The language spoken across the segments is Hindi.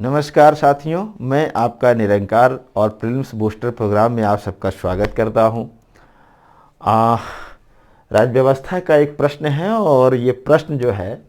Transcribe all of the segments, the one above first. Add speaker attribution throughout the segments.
Speaker 1: नमस्कार साथियों, मैं आपका निरंकार और प्रीलिम्स बूस्टर प्रोग्राम में आप सबका स्वागत करता हूं। राज्य व्यवस्था का एक प्रश्न है और ये प्रश्न जो है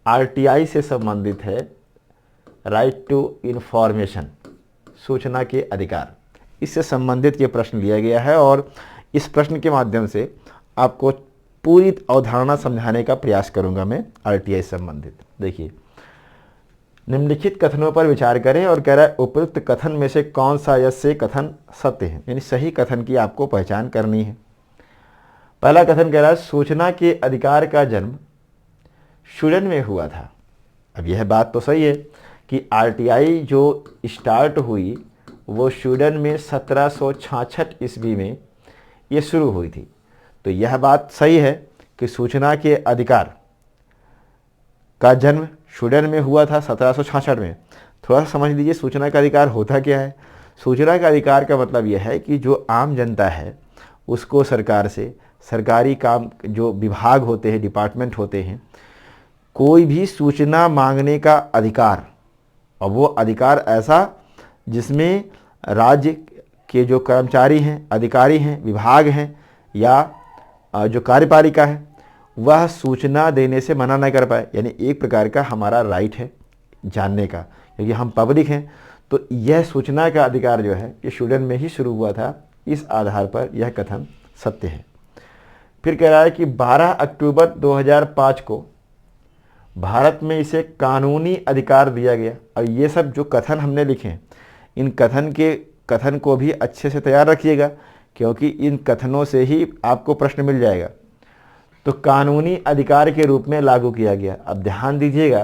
Speaker 1: आरटीआई से संबंधित है। राइट टू इन्फॉर्मेशन, सूचना के अधिकार, इससे संबंधित ये प्रश्न लिया गया है और इस प्रश्न के माध्यम से आपको पूरी अवधारणा समझाने का प्रयास करूंगा मैं आरटीआई से संबंधित। देखिए, निम्नलिखित कथनों पर विचार करें और कह रहा है उपयुक्त कथन में से कौन सा या से कथन सत्य है, यानी सही कथन की आपको पहचान करनी है। पहला कथन कह रहा है सूचना के अधिकार का जन्म स्वीडन में हुआ था। अब यह बात तो सही है कि आरटीआई जो स्टार्ट हुई वो स्वीडन में 1766 ईस्वी में ये शुरू हुई थी। तो यह बात सही है कि सूचना के अधिकार का जन्म स्वीडन में हुआ था 1766 में। थोड़ा सा समझ लीजिए सूचना का अधिकार होता क्या है। सूचना का अधिकार का मतलब यह है कि जो आम जनता है उसको सरकार से, सरकारी काम जो विभाग होते हैं, डिपार्टमेंट होते हैं, कोई भी सूचना मांगने का अधिकार, और वो अधिकार ऐसा जिसमें राज्य के जो कर्मचारी हैं, अधिकारी हैं, विभाग हैं या जो कार्यपालिका है वह सूचना देने से मना न कर पाए। यानी एक प्रकार का हमारा राइट है जानने का, क्योंकि हम पब्लिक हैं। तो यह सूचना का अधिकार जो है ये स्वीडन में ही शुरू हुआ था। इस आधार पर यह कथन सत्य है। फिर कह रहा है कि 12 अक्टूबर 2005 को भारत में इसे कानूनी अधिकार दिया गया। और ये सब जो कथन हमने लिखे हैं, इन कथन को भी अच्छे से तैयार रखिएगा, क्योंकि इन कथनों से ही आपको प्रश्न मिल जाएगा। तो कानूनी अधिकार के रूप में लागू किया गया। अब ध्यान दीजिएगा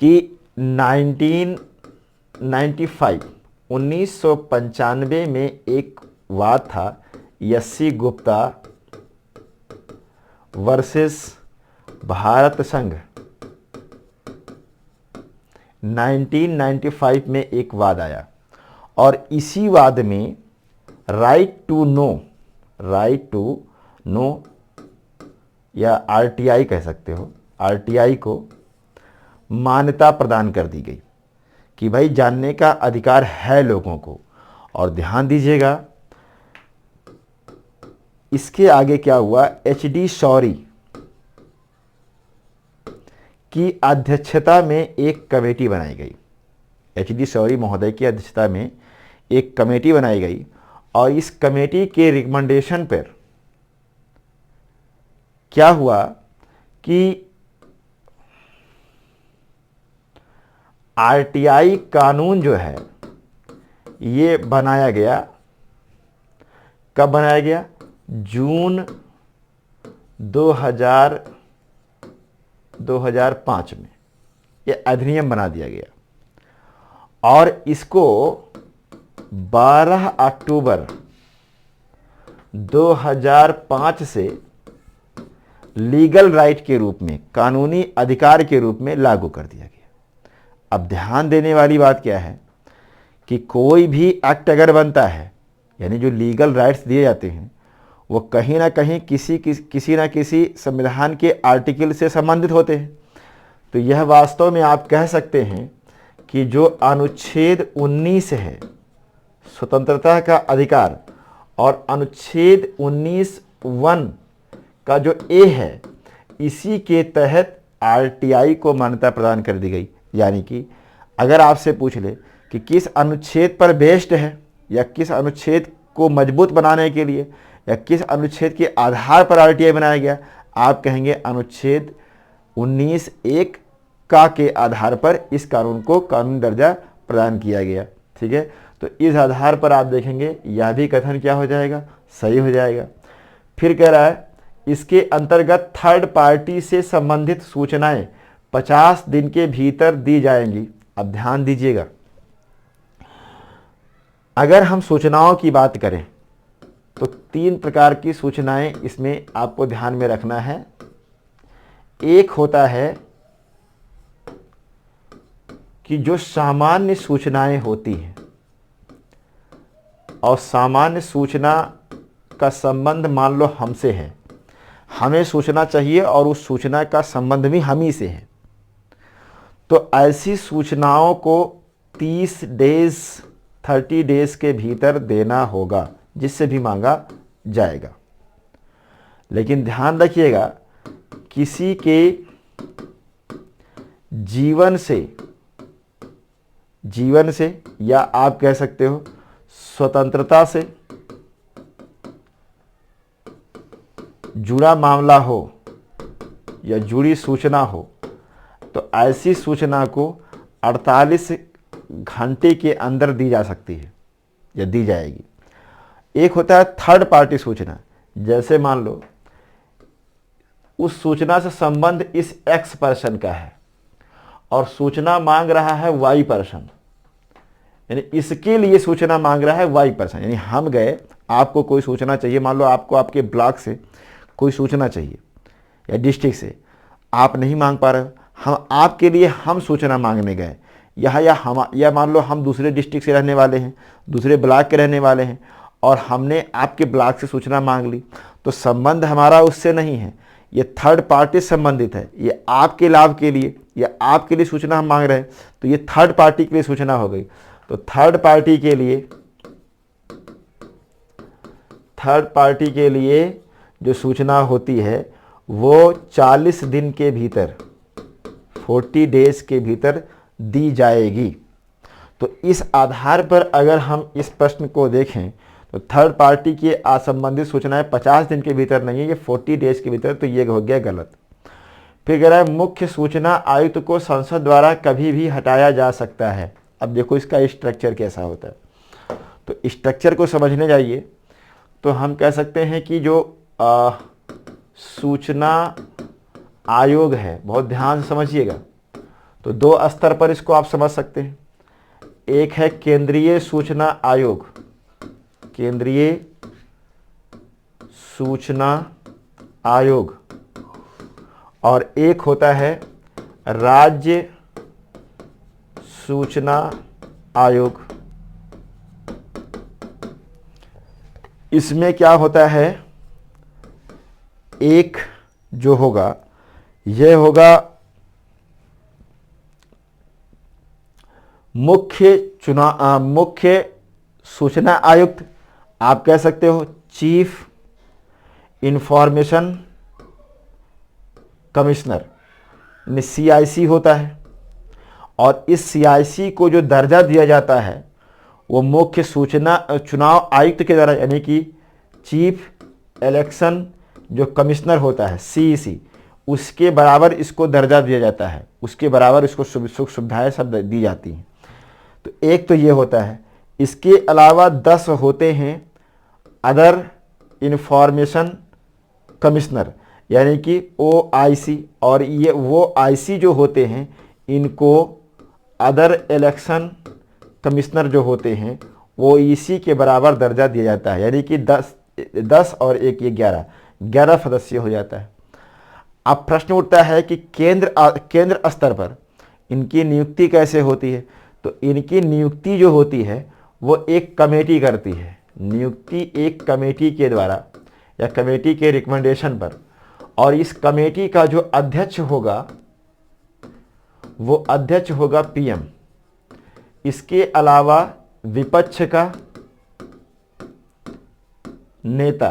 Speaker 1: कि 1995 में एक वाद था, यस्सी गुप्ता वर्सेस भारत संघ। 1995 में एक वाद आया और इसी वाद में राइट टू नो या आरटीआई कह सकते हो, आरटीआई को मान्यता प्रदान कर दी गई कि भाई जानने का अधिकार है लोगों को। और ध्यान दीजिएगा इसके आगे क्या हुआ, एचडी शौरी की अध्यक्षता में एक कमेटी बनाई गई। एचडी शौरी महोदय की अध्यक्षता में एक कमेटी बनाई गई और इस कमेटी के रिकमेंडेशन पर क्या हुआ कि आरटीआई कानून जो है ये बनाया गया। कब बनाया गया? जून 2005 में ये अधिनियम बना दिया गया और इसको 12 अक्टूबर 2005 से लीगल राइट के रूप में, कानूनी अधिकार के रूप में लागू कर दिया गया। अब ध्यान देने वाली बात क्या है कि कोई भी एक्ट अगर बनता है, यानी जो लीगल राइट्स दिए जाते हैं, वो कहीं ना कहीं किसी ना किसी संविधान के आर्टिकल से संबंधित होते हैं। तो यह वास्तव में आप कह सकते हैं कि जो अनुच्छेद 19 है स्वतंत्रता का अधिकार, और अनुच्छेद 19(1) का जो ए है, इसी के तहत आरटीआई को मान्यता प्रदान कर दी गई। यानी कि अगर आपसे पूछ ले कि किस अनुच्छेद पर बेस्ड है या किस अनुच्छेद को मजबूत बनाने के लिए या किस अनुच्छेद के आधार पर आरटीआई बनाया गया, आप कहेंगे अनुच्छेद 19(1) का के आधार पर इस कानून को कानूनी दर्जा प्रदान किया गया। ठीक है, तो इस आधार पर आप देखेंगे यह भी कथन क्या हो जाएगा, सही हो जाएगा। फिर कह रहा है इसके अंतर्गत थर्ड पार्टी से संबंधित सूचनाएं 50 दिन के भीतर दी जाएंगी। अब ध्यान दीजिएगा, अगर हम सूचनाओं की बात करें तो 3 प्रकार की सूचनाएं इसमें आपको ध्यान में रखना है। एक होता है कि जो सामान्य सूचनाएं होती हैं, और सामान्य सूचना का संबंध मान लो हमसे है, हमें सूचना चाहिए और उस सूचना का संबंध भी हम ही से है। तो ऐसी सूचनाओं को 30 डेज के भीतर देना होगा, जिससे भी मांगा जाएगा। लेकिन ध्यान रखिएगा, किसी के जीवन से या आप कह सकते हो स्वतंत्रता से जुड़ा मामला हो या जुड़ी सूचना हो, तो ऐसी सूचना को 48 घंटे के अंदर दी जा सकती है या दी जाएगी। एक होता है थर्ड पार्टी सूचना, जैसे मान लो उस सूचना से संबंध इस एक्स पर्सन का है और सूचना मांग रहा है वाई पर्सन, यानी इसके लिए सूचना मांग रहा है वाई पर्सन। यानी हम गए, आपको कोई सूचना चाहिए, मान लो आपको आपके ब्लॉक से कोई सूचना चाहिए या डिस्ट्रिक्ट से, आप नहीं मांग पा रहे हो, हम आपके लिए हम सूचना मांगने गए या मान लो हम दूसरे डिस्ट्रिक्ट से रहने वाले हैं, दूसरे ब्लॉक के रहने वाले हैं और हमने आपके ब्लॉक से सूचना मांग ली, तो संबंध हमारा उससे नहीं है, ये थर्ड पार्टी संबंधित है, ये आपके लाभ के लिए या आपके लिए सूचना हम मांग रहे हैं, तो ये थर्ड पार्टी के लिए सूचना हो गई। तो थर्ड पार्टी के लिए जो सूचना होती है वो 40 दिन के भीतर 40 डेज के भीतर दी जाएगी। तो इस आधार पर अगर हम इस प्रश्न को देखें तो थर्ड पार्टी की असंबंधित सूचनाएं 50 दिन के भीतर नहीं है, ये 40 डेज के भीतर, तो ये हो गया गलत। फिर कह रहा है मुख्य सूचना आयुक्त को संसद द्वारा कभी भी हटाया जा सकता है। अब देखो इसका स्ट्रक्चर कैसा होता है, तो स्ट्रक्चर को समझने जाइए तो हम कह सकते हैं कि जो सूचना आयोग है, बहुत ध्यान से समझिएगा, तो 2 स्तर पर इसको आप समझ सकते हैं। एक है केंद्रीय सूचना आयोग, केंद्रीय सूचना आयोग, और एक होता है राज्य सूचना आयोग। इसमें क्या होता है, एक जो होगा यह होगा मुख्य सूचना आयुक्त, आप कह सकते हो चीफ इंफॉर्मेशन कमिश्नर, CIC होता है। और इस CIC को जो दर्जा दिया जाता है वो मुख्य चुनाव आयुक्त के द्वारा, यानी कि चीफ इलेक्शन जो कमिश्नर होता है CEC, उसके बराबर इसको दर्जा दिया जाता है, उसके बराबर इसको सुख सुविधाएं सब दी जाती हैं। तो एक तो ये होता है। इसके अलावा 10 होते हैं अदर इंफॉर्मेशन कमिश्नर, यानी कि OIC, और ये वो IC जो होते हैं इनको अदर इलेक्शन कमिश्नर जो होते हैं वो इसी के बराबर दर्जा दिया जाता है, यानी कि 10 और 1 ये 11 सदस्य हो जाता है। अब प्रश्न उठता है कि केंद्र स्तर पर इनकी नियुक्ति कैसे होती है, तो इनकी नियुक्ति जो होती है वो एक कमेटी करती है। नियुक्ति एक कमेटी के द्वारा या कमेटी के रिकमेंडेशन पर, और इस कमेटी का जो अध्यक्ष होगा वो अध्यक्ष होगा PM। इसके अलावा विपक्ष का नेता,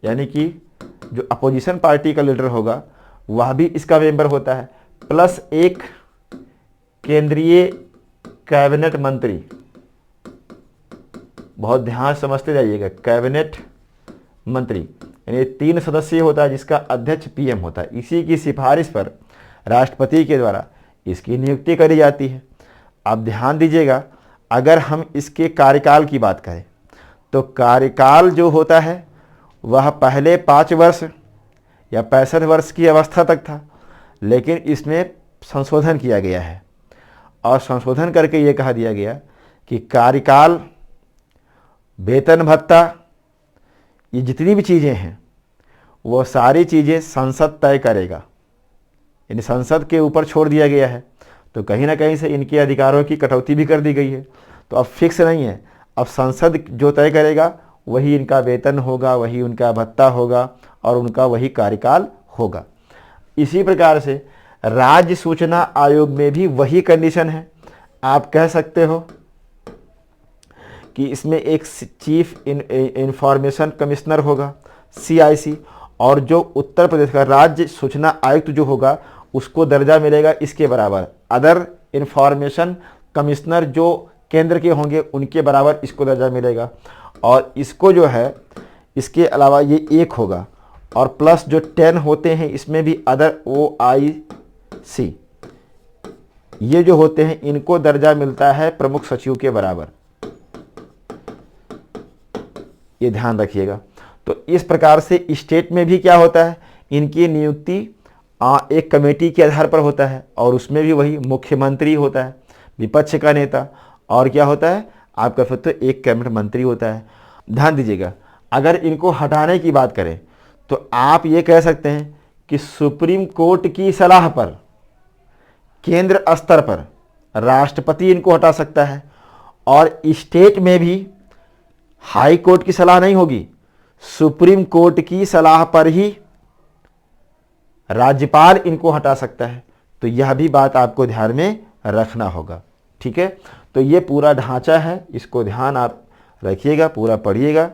Speaker 1: यानी कि जो अपोजिशन पार्टी का लीडर होगा वह भी इसका मेंबर होता है, प्लस एक केंद्रीय कैबिनेट मंत्री। बहुत ध्यान समझते जाइएगा, कैबिनेट मंत्री यानी 3 सदस्य होता है जिसका अध्यक्ष PM होता है। इसी की सिफारिश पर राष्ट्रपति के द्वारा इसकी नियुक्ति करी जाती है। अब ध्यान दीजिएगा, अगर हम इसके कार्यकाल की बात करें तो कार्यकाल जो होता है वह पहले 5 वर्ष या 65 वर्ष की अवस्था तक था, लेकिन इसमें संशोधन किया गया है और संशोधन करके ये कहा दिया गया कि कार्यकाल, वेतन भत्ता, ये जितनी भी चीज़ें हैं वो सारी चीज़ें संसद तय करेगा, यानी संसद के ऊपर छोड़ दिया गया है। तो कहीं ना कहीं से इनके अधिकारों की कटौती भी कर दी गई है। तो अब फिक्स नहीं है, अब संसद जो तय करेगा वही इनका वेतन होगा, वही उनका भत्ता होगा और उनका वही कार्यकाल होगा। इसी प्रकार से राज्य सूचना आयोग में भी वही कंडीशन है। आप कह सकते हो कि इसमें एक चीफ इंफॉर्मेशन कमिश्नर होगा CIC, और जो उत्तर प्रदेश का राज्य सूचना आयुक्त जो होगा उसको दर्जा मिलेगा इसके बराबर। अदर इंफॉर्मेशन कमिश्नर जो केंद्र के होंगे उनके बराबर इसको दर्जा मिलेगा। और इसको जो है इसके अलावा ये 1 होगा, और प्लस जो 10 होते हैं इसमें भी अदर OIC ये जो होते हैं इनको दर्जा मिलता है प्रमुख सचिव के बराबर। ये ध्यान रखिएगा। तो इस प्रकार से स्टेट में भी क्या होता है, इनकी नियुक्ति एक कमेटी के आधार पर होता है, और उसमें भी वही मुख्यमंत्री होता है, विपक्ष का नेता, और क्या होता है आपका फिर तो एक कैबिनेट मंत्री होता है। ध्यान दीजिएगा, अगर इनको हटाने की बात करें तो आप ये कह सकते हैं कि सुप्रीम कोर्ट की सलाह पर केंद्र स्तर पर राष्ट्रपति इनको हटा सकता है, और स्टेट में भी हाई कोर्ट की सलाह नहीं होगी, सुप्रीम कोर्ट की सलाह पर ही राज्यपाल इनको हटा सकता है। तो यह भी बात आपको ध्यान में रखना होगा। ठीक है, तो ये पूरा ढांचा है, इसको ध्यान आप रखिएगा, पूरा पढ़िएगा।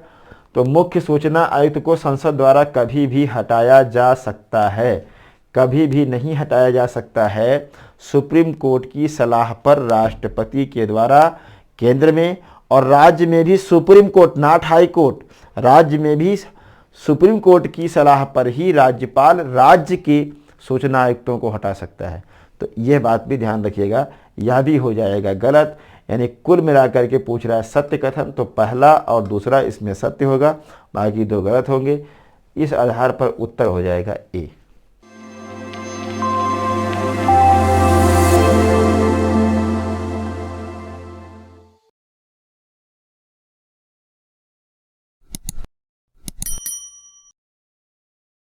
Speaker 1: तो मुख्य सूचना आयुक्त को संसद द्वारा कभी भी हटाया जा सकता है, कभी भी नहीं हटाया जा सकता है, सुप्रीम कोर्ट की सलाह पर राष्ट्रपति के द्वारा केंद्र में, और राज्य में भी supreme court, not high court, राज्य में भी सुप्रीम कोर्ट की सलाह पर ही राज्यपाल राज्य के सूचना आयुक्तों को हटा सकता है। तो यह बात भी ध्यान रखिएगा, यह भी हो जाएगा गलत। यानी कुल मिलाकर के पूछ रहा है सत्य कथन, तो पहला और दूसरा इसमें सत्य होगा, बाकी 2 गलत होंगे। इस आधार पर उत्तर हो जाएगा A।